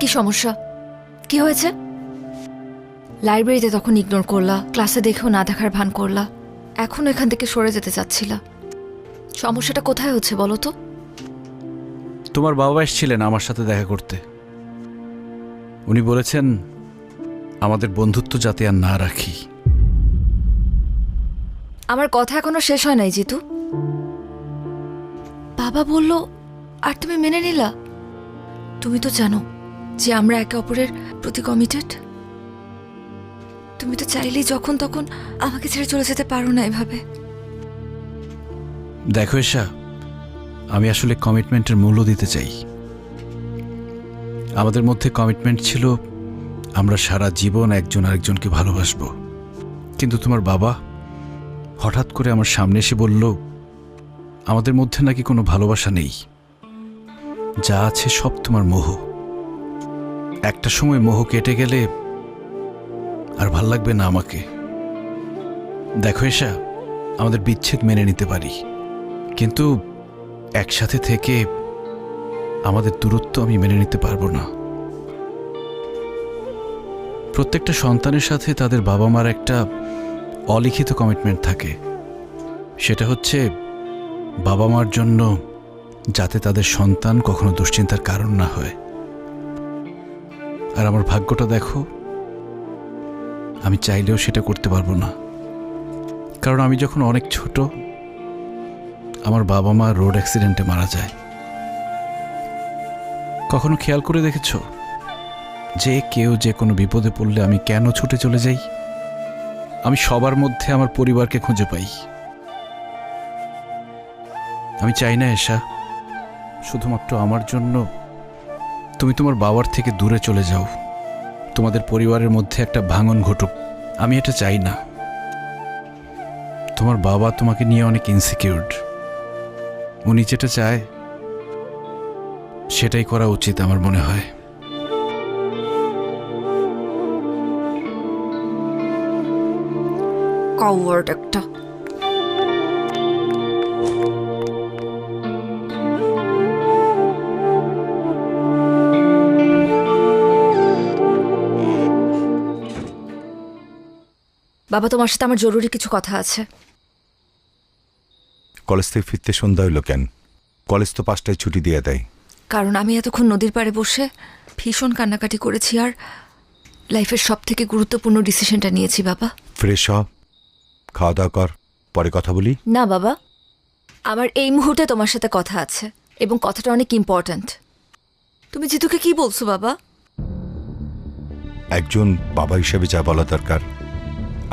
কি সমস্যা? কি হয়েছে? লাইব্রেরিতে তখন ইগনোর করলা, ক্লাসে দেখেও না দেখার ভান করলা, এখন এখান থেকে সরে যেতে চাচ্ছিলা। সমস্যাটা কোথায় হচ্ছে বলো তো? তোমার বাবা এসেছিলেন আমার সাথে দেখা করতে। উনি বলেছেন আমাদের বন্ধুত্ব যাতে আর না রাখি। আমার কথা এখনো শেষ হয় নাই জিতু। বাবা বলল আর তুমি মেনে নিলা? তুমি তো জানো যে আমরা একে অপরের প্রতি কমিটেড। তুমি তো চাইলেই যখন তখন আমাকে ছেড়ে চলে যেতে পারো না এভাবে। দেখো এশা, আমি আসলে কমিটমেন্টের মূল্য দিতে চাই। আমাদের মধ্যে কমিটমেন্ট ছিল আমরা সারা জীবন একজন আরেকজনকে ভালোবাসবো। কিন্তু তোমার বাবা হঠাৎ করে আমার সামনে এসে বলল আমাদের মধ্যে নাকি কোনো ভালোবাসা নেই, যা আছে সব তোমার মোহ। একটা সময় মোহ কেটে গেলে আর ভাল লাগবে না আমাকে। দেখো এশা, আমাদের বিচ্ছেদ মেনে নিতে পারি, কিন্তু একসাথে থেকে আমাদের দূরত্ব আমি মেনে নিতে পারবো না। প্রত্যেকটা সন্তানের সাথে তাদের বাবা মার একটা অলিখিত কমিটমেন্ট থাকে, সেটা হচ্ছে বাবা মার জন্য যাতে তাদের সন্তান কখনো দুশ্চিন্তার কারণ না হয়। আর আমার ভাগ্যটা দেখো, আমি চাইলেও সেটা করতে পারবো না। কারণ আমি যখন অনেক ছোট, আমার বাবা মা রোড অ্যাক্সিডেন্টে মারা যায়। কখনো খেয়াল করে দেখেছ যে কেউ যে কোনো বিপদে পড়লে আমি কেন ছুটে চলে যাই? আমি সবার মধ্যে আমার পরিবারকে খুঁজে পাই। আমি চাই না এশা শুধুমাত্র আমার জন্য তুমি তোমার বাবার থেকে দূরে চলে যাও, তোমাদের পরিবারের মধ্যে একটা ভাঙন ঘটুক। আমি এটা চাই না। তোমার বাবা তোমাকে নিয়ে অনেক ইনসিকিউরড। উনি যেটা চায় সেটাই করা উচিত আমার মনে হয়। কাওয়ার্ড একটা। বাবা, তোমার সাথে আমার জরুরি কিছু কথা আছে। কলেজ থেকে ফিরতে সন্ধ্যা হইল কেন? কলেজ তো 5টায় ছুটি দিয়ে দেয়। কারণ আমি এতক্ষণ নদীর পাড়ে বসে ভীষণ কান্নাকাটি করেছি আর লাইফের সব থেকে গুরুত্বপূর্ণ ডিসিশনটা নিয়েছি বাবা। ফ্রেশ হ, খাওয়া দাওয়া কর, পরে কথা বলি। না বাবা, আমার এই মুহূর্তে তোমার সাথে কথা আছে এবং কথাটা অনেক ইম্পর্ট্যান্ট। তুমি জিতুকে কি বলছো বাবা? একজন বাবা হিসেবে যা বলা দরকার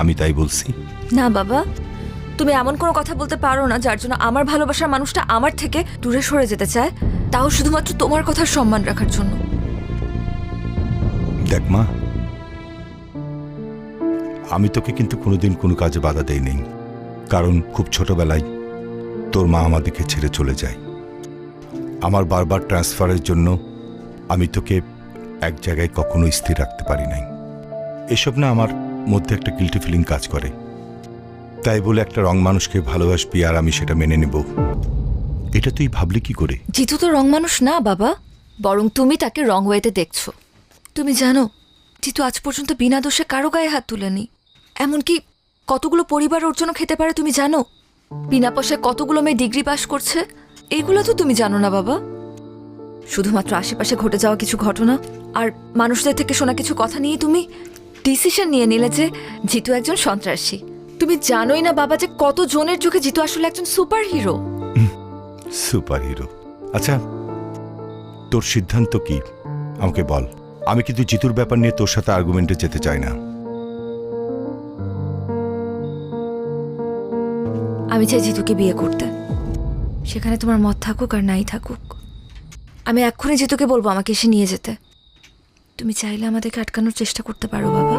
আমি তাই বলছি। না বাবা, তুমি এমন কোনো কথা বলতে পারো না যার জন্য আমার ভালোবাসার মানুষটা আমার থেকে দূরে সরে যেতে চায়, তাও শুধুমাত্র তোমার কথার সম্মান রাখার জন্য। দেখ মা, আমি তোকে কিন্তু কোনোদিন কোনো কাজে বাধা দেই নেই, কারণ খুব ছোটবেলায় তোর মা আমাদেরকে ছেড়ে চলে যায়। আমার বারবার ট্রান্সফারের জন্য আমি তোকে এক জায়গায় কখনো স্থির রাখতে পারি নাই। এসব না আমার মধ্যে একটা গিল্টি ফিলিং কাজ করে। তাই বলে একটা রং মানুষকে ভালোবাসবি আর আমি সেটা মেনে নেব, এটা তুই ভাবলি কি করে? জিতু তো রং মানুষ না বাবা, বরং তুমি তাকে রং ওয়েতে দেখছো। তুমি জানো জিতু আজ পর্যন্ত বিনা দোষে কারো গায়ে হাত তুলেনি। এমনকি কতগুলো পরিবার ওর জন্য খেতে পারে তুমি জানো? বিনা পয়সায় কতগুলো মেয়ে ডিগ্রি পাশ করছে, এইগুলো তো তুমি জানো না বাবা। শুধুমাত্র আশেপাশে ঘটে যাওয়া কিছু ঘটনা আর মানুষদের থেকে শোনা কিছু কথা নিয়ে তুমি ডিসিশন নিয়ে নিলে যে জিতু একজন সন্ত্রাসী। তুমি জানোই না বাবা যে কত জনের চোখে জিতু আসলে একজন সুপার হিরো। Super hero? আচ্ছা, তোর সিদ্ধান্ত কি আমাকে বল। আমি কিন্তু জিতুর ব্যাপার নিয়ে তোর সাথে আর্গুমেন্টে যেতে চাই না। আমি চাই জিতুকে বিয়ে করতে, সেখানে তোমার মত থাকুক আর নাই থাকুক। আমি এক্ষুনি জিতুকে বলবো আমাকে এসে নিয়ে যেতে। তুমি চাইলে আমাদেরকে আটকানোর চেষ্টা করতে পারো বাবা।